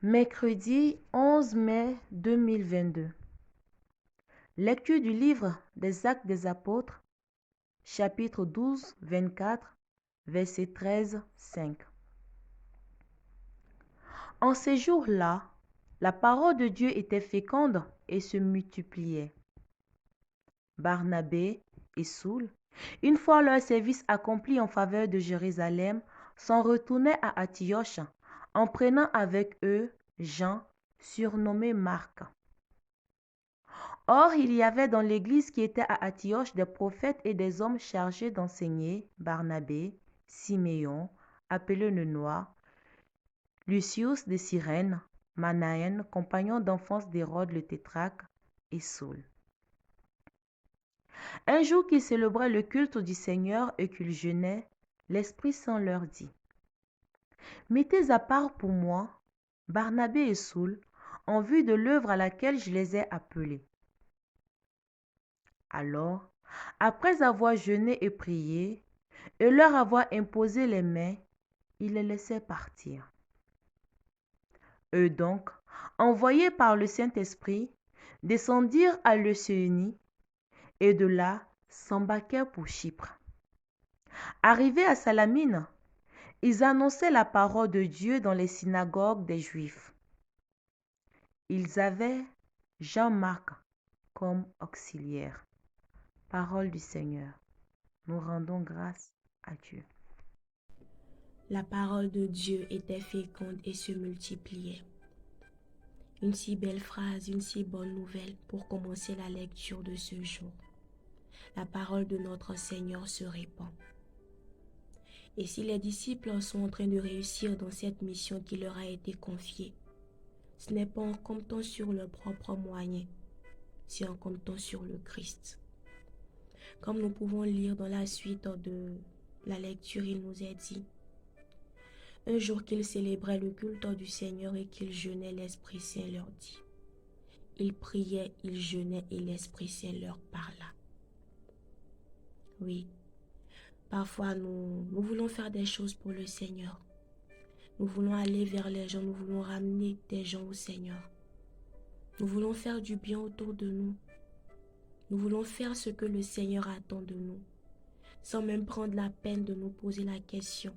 Mercredi 11 mai 2022. Lecture du livre des Actes des Apôtres, chapitre 12, 24, verset 13, 5. En ces jours-là, la parole de Dieu était féconde et se multipliait. Barnabé et Saul, une fois leur service accompli en faveur de Jérusalem, s'en retournaient à Antioche, en prenant avec eux Jean, surnommé Marc. Or, il y avait dans l'église qui était à Antioche des prophètes et des hommes chargés d'enseigner: Barnabé, Siméon, appelé le Noir, Lucius de Cyrène, Manaën, compagnon d'enfance d'Hérode le tétrarque, et Saul. Un jour qu'ils célébraient le culte du Seigneur et qu'ils jeûnaient, l'Esprit Saint leur dit: Mettez à part pour moi Barnabé et Saul, en vue de l'œuvre à laquelle je les ai appelés. Alors, après avoir jeûné et prié, et leur avoir imposé les mains, il les laissait partir. Eux donc, envoyés par le Saint-Esprit, descendirent à Lucéonie, et de là s'embarquèrent pour Chypre. Arrivés à Salamine, ils annonçaient la parole de Dieu dans les synagogues des Juifs. Ils avaient Jean-Marc comme auxiliaire. Parole du Seigneur. Nous rendons grâce à Dieu. La parole de Dieu était féconde et se multipliait. Une si belle phrase, une si bonne nouvelle pour commencer la lecture de ce jour. La parole de notre Seigneur se répand. Et si les disciples sont en train de réussir dans cette mission qui leur a été confiée, ce n'est pas en comptant sur leurs propres moyens, c'est en comptant sur le Christ. Comme nous pouvons lire dans la suite de la lecture, il nous est dit: un jour qu'ils célébraient le culte du Seigneur et qu'ils jeûnaient, l'Esprit Saint leur dit. Ils priaient, ils jeûnaient et l'Esprit Saint leur parla. Oui, parfois nous voulons faire des choses pour le Seigneur. Nous voulons aller vers les gens, nous voulons ramener des gens au Seigneur. Nous voulons faire du bien autour de nous. Nous voulons faire ce que le Seigneur attend de nous, sans même prendre la peine de nous poser la question: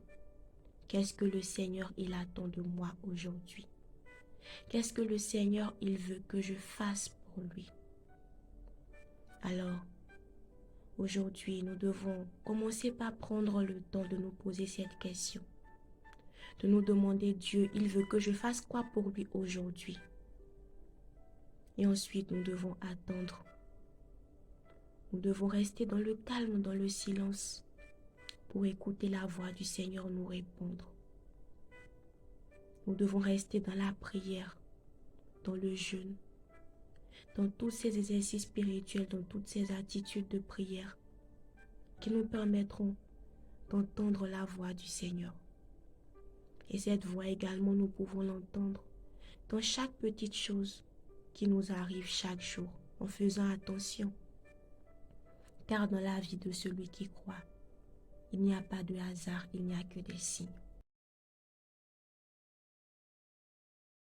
qu'est-ce que le Seigneur il attend de moi aujourd'hui? Qu'est-ce que le Seigneur il veut que je fasse pour lui? Alors, aujourd'hui, nous devons commencer par prendre le temps de nous poser cette question, de nous demander: Dieu, il veut que je fasse quoi pour lui aujourd'hui? Et ensuite, nous devons attendre. Nous devons rester dans le calme, dans le silence, pour écouter la voix du Seigneur nous répondre. Nous devons rester dans la prière, dans le jeûne, dans tous ces exercices spirituels, dans toutes ces attitudes de prière qui nous permettront d'entendre la voix du Seigneur. Et cette voix également, nous pouvons l'entendre dans chaque petite chose qui nous arrive chaque jour, en faisant attention. Car dans la vie de celui qui croit, il n'y a pas de hasard, il n'y a que des signes.